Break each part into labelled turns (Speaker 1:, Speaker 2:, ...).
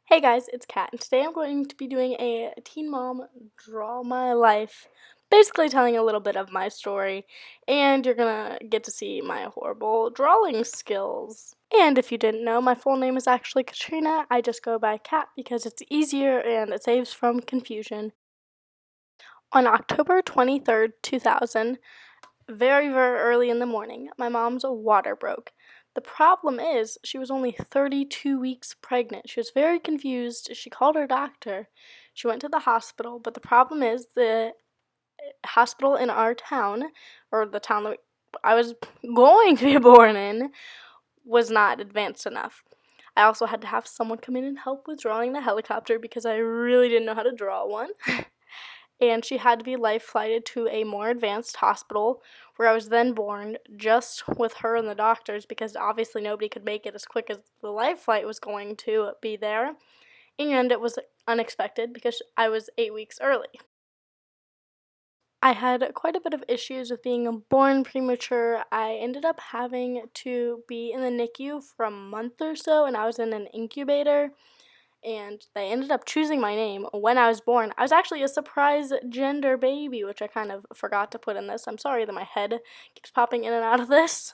Speaker 1: Hey guys, it's Kat, and today I'm going to be doing a Teen Mom Draw My Life, basically telling a little bit of my story, and you're gonna get to see my horrible drawing skills. And if you didn't know, my full name is actually Katrina. I just go by Kat because it's easier and it saves from confusion. On October 23rd, 2000, very, very early in the morning, my mom's water broke. The problem is, she was only 32 weeks pregnant. She was very confused. She called her doctor. She went to the hospital, but the problem is, the hospital in our town, or the town that I was going to be born in, was not advanced enough. I also had to have someone come in and help with drawing the helicopter because I really didn't know how to draw one. And she had to be life flighted to a more advanced hospital where I was then born, just with her and the doctors, because obviously nobody could make it as quick as the life flight was going to be there. And it was unexpected because I was 8 weeks early. I had quite a bit of issues with being born premature. I ended up having to be in the NICU for a month or so, and I was in an incubator. And they ended up choosing my name when I was born. I was actually a surprise gender baby, which I kind of forgot to put in this. I'm sorry that my head keeps popping in and out of this.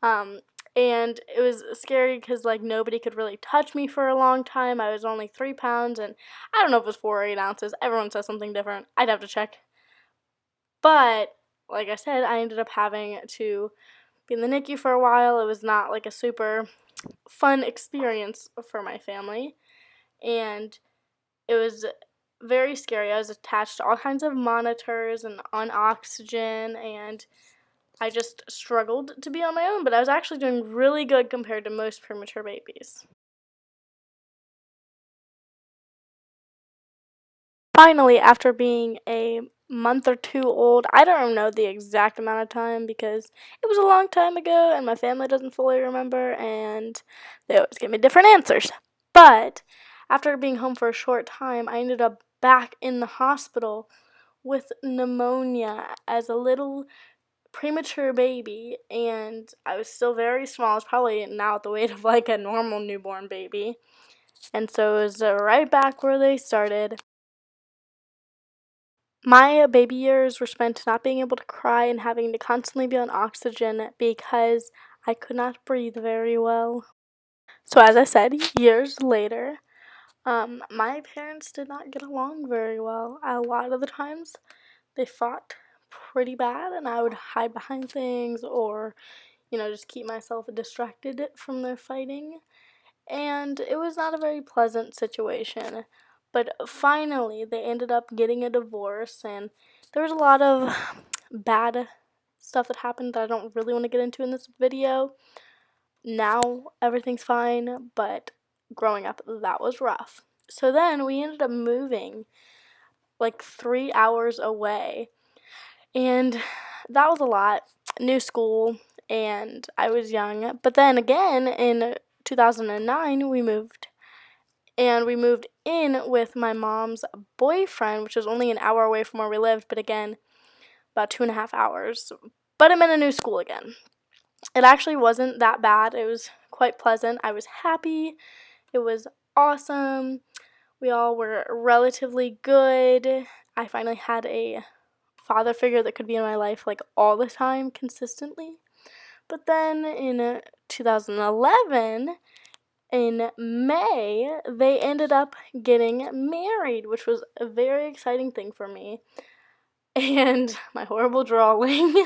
Speaker 1: Um, and it was scary because, nobody could really touch me for a long time. I was only 3 pounds, and I don't know if it was 4 or 8 ounces. Everyone says something different. I'd have to check. But, like I said, I ended up having to be in the NICU for a while. It was not, a super fun experience for my family. And it was very scary. I was attached to all kinds of monitors and on oxygen, and I just struggled to be on my own, but I was actually doing really good compared to most premature babies. Finally, after being a month or two old, I don't know the exact amount of time because it was a long time ago and my family doesn't fully remember, and they always give me different answers. But after being home for a short time, I ended up back in the hospital with pneumonia as a little premature baby, and I was still very small. I was probably now at the weight of a normal newborn baby, and so it was right back where they started. My baby years were spent not being able to cry and having to constantly be on oxygen because I could not breathe very well. So as I said, years later, my parents did not get along very well. A lot of the times, they fought pretty bad, and I would hide behind things or, just keep myself distracted from their fighting. And it was not a very pleasant situation. But finally, they ended up getting a divorce, and there was a lot of bad stuff that happened that I don't really want to get into in this video. Now, everything's fine, but growing up, that was rough. So then we ended up moving 3 hours away, and that was a lot. New school, and I was young. But then again, in 2009, we moved. And we moved in with my mom's boyfriend, which was only an hour away from where we lived, but again, about 2.5 hours. But I'm in a new school again. It actually wasn't that bad. It was quite pleasant. I was happy. It was awesome. We all were relatively good. I finally had a father figure that could be in my life all the time consistently. But then in 2011, in May, they ended up getting married, which was a very exciting thing for me. And my horrible drawing.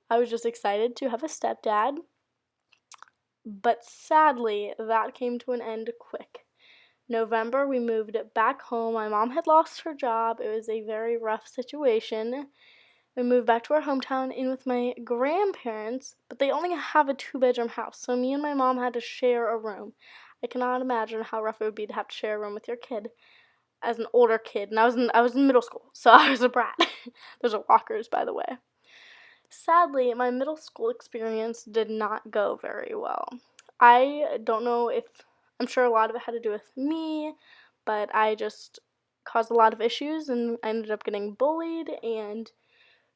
Speaker 1: I was just excited to have a stepdad. But sadly, that came to an end quick. November, we moved back home. My mom had lost her job. It was a very rough situation. We moved back to our hometown in with my grandparents, but they only have a 2-bedroom house, so me and my mom had to share a room. I cannot imagine how rough it would be to have to share a room with your kid as an older kid, and I was in middle school, so I was a brat. Those are walkers, by the way. Sadly, my middle school experience did not go very well. I don't know if, I'm sure a lot of it had to do with me, but I just caused a lot of issues, and I ended up getting bullied, and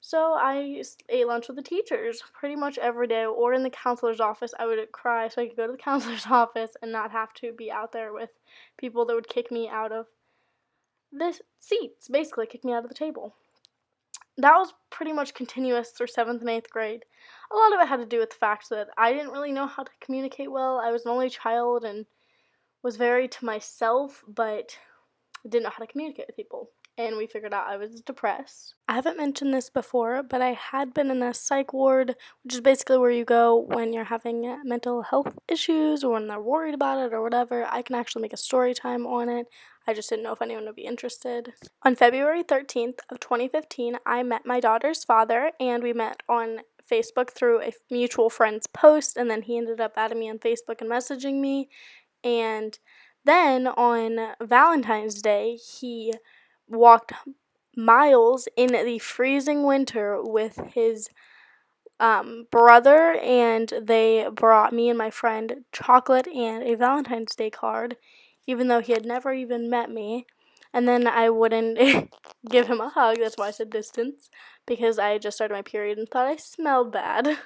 Speaker 1: So I ate lunch with the teachers pretty much every day, or in the counselor's office. I would cry so I could go to the counselor's office and not have to be out there with people that would kick me out of the seats, basically kick me out of the table. That was pretty much continuous through 7th and 8th grade. A lot of it had to do with the fact that I didn't really know how to communicate well. I was an only child and was very to myself, but didn't know how to communicate with people. And we figured out I was depressed. I haven't mentioned this before, but I had been in a psych ward, which is basically where you go when you're having mental health issues or when they're worried about it or whatever. I can actually make a story time on it. I just didn't know if anyone would be interested. On February 13th of 2015, I met my daughter's father, and we met on Facebook through a mutual friend's post, and then he ended up adding me on Facebook and messaging me. And then on Valentine's Day, he walked miles in the freezing winter with his brother, and they brought me and my friend chocolate and a Valentine's Day card, even though he had never even met me. And then I wouldn't give him a hug, that's why I said distance, because I had just started my period and thought I smelled bad.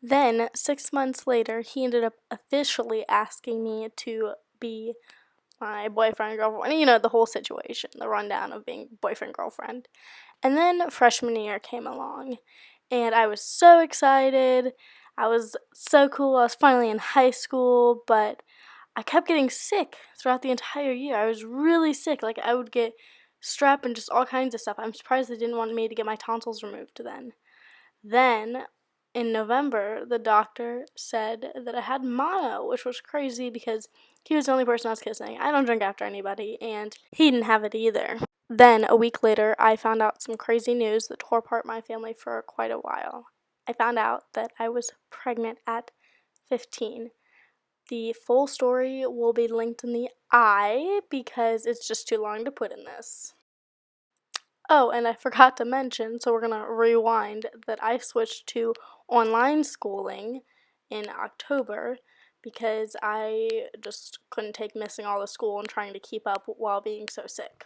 Speaker 1: Then, 6 months later, he ended up officially asking me to be my boyfriend, girlfriend, the whole situation, the rundown of being boyfriend, girlfriend. And then freshman year came along, and I was so excited. I was so cool. I was finally in high school, but I kept getting sick throughout the entire year. I was really sick. Like, I would get strep and just all kinds of stuff. I'm surprised they didn't want me to get my tonsils removed then. Then, in November, the doctor said that I had mono, which was crazy because he was the only person I was kissing. I don't drink after anybody, and he didn't have it either. Then, a week later, I found out some crazy news that tore apart my family for quite a while. I found out that I was pregnant at 15. The full story will be linked in the I because it's just too long to put in this. Oh, and I forgot to mention, so we're going to rewind, that I switched to online schooling in October because I just couldn't take missing all the school and trying to keep up while being so sick.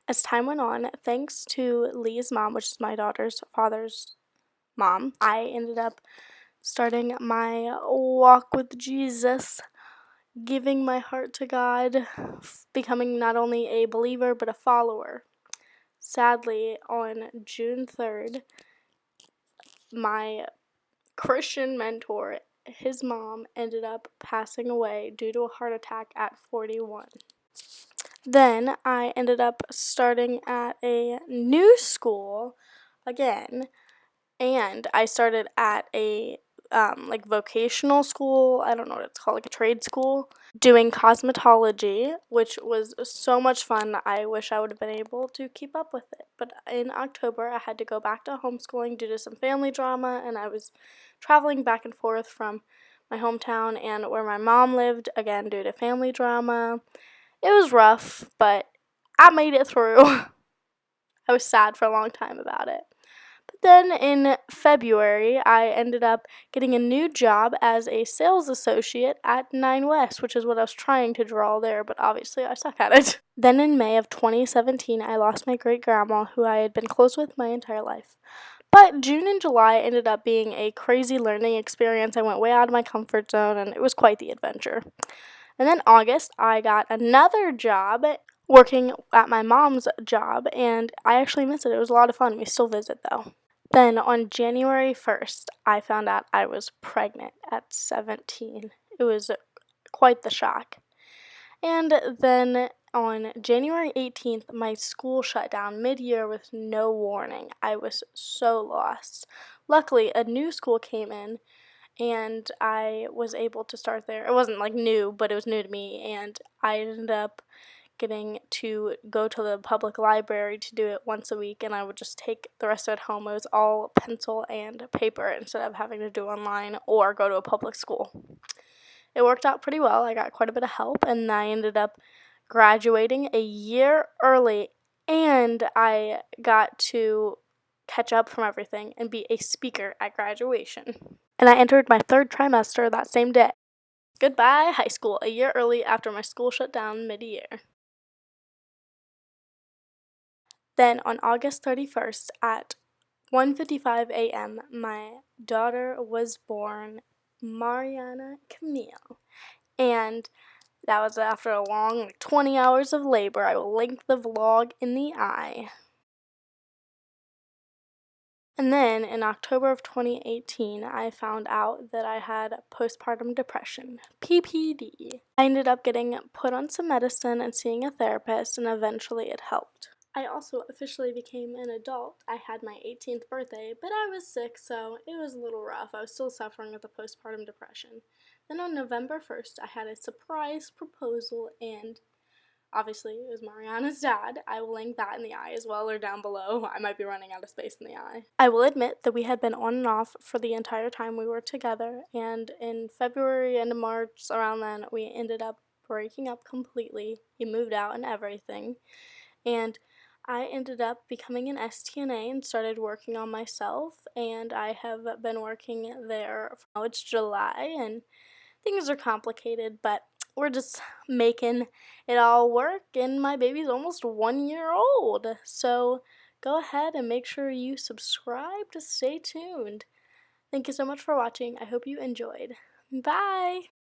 Speaker 1: As time went on, thanks to Lee's mom, which is my daughter's father's mom, I ended up starting my walk with Jesus, giving my heart to God, becoming not only a believer but a follower. Sadly, on June 3rd, my Christian mentor, his mom, ended up passing away due to a heart attack at 41. Then I ended up starting at a new school again, and I started at a vocational school. I don't know what it's called, like a trade school, doing cosmetology, which was so much fun. I wish I would have been able to keep up with it. But in October, I had to go back to homeschooling due to some family drama, and I was traveling back and forth from my hometown and where my mom lived, again, due to family drama. It was rough, but I made it through. I was sad for a long time about it. But then in February, I ended up getting a new job as a sales associate at 9 West, which is what I was trying to draw there, but obviously I suck at it. Then in May of 2017, I lost my great-grandma, who I had been close with my entire life. But June and July ended up being a crazy learning experience. I went way out of my comfort zone, and it was quite the adventure. And then August, I got another job working at my mom's job, and I actually miss it. It was a lot of fun. We still visit, though. Then on January 1st, I found out I was pregnant at 17. It was quite the shock. And then on January 18th, my school shut down mid-year with no warning. I was so lost. Luckily, a new school came in, and I was able to start there. It wasn't new, but it was new to me, and I ended up getting to go to the public library to do it once a week, and I would just take the rest of it home. It was all pencil and paper instead of having to do online or go to a public school. It worked out pretty well. I got quite a bit of help, and I ended up graduating a year early, and I got to catch up from everything and be a speaker at graduation. And I entered my 3rd trimester that same day. Goodbye, high school, a year early after my school shut down mid-year. Then on August 31st at 1:55 a.m. my daughter was born, Mariana Camille. And that was after a long 20 hours of labor. I will link the vlog in the eye. And then in October of 2018, I found out that I had postpartum depression, PPD. I ended up getting put on some medicine and seeing a therapist, and eventually it helped. I also officially became an adult. I had my 18th birthday, but I was sick, so it was a little rough. I was still suffering with the postpartum depression. Then on November 1st, I had a surprise proposal, and obviously, it was Mariana's dad. I will link that in the eye as well, or down below. I might be running out of space in the eye. I will admit that we had been on and off for the entire time we were together, and in February and March, around then, we ended up breaking up completely. He moved out and everything, and I ended up becoming an STNA and started working on myself, and I have been working there. Now it's July, and things are complicated, but we're just making it all work, and my baby's almost 1 year old. So go ahead and make sure you subscribe to stay tuned. Thank you so much for watching. I hope you enjoyed. Bye!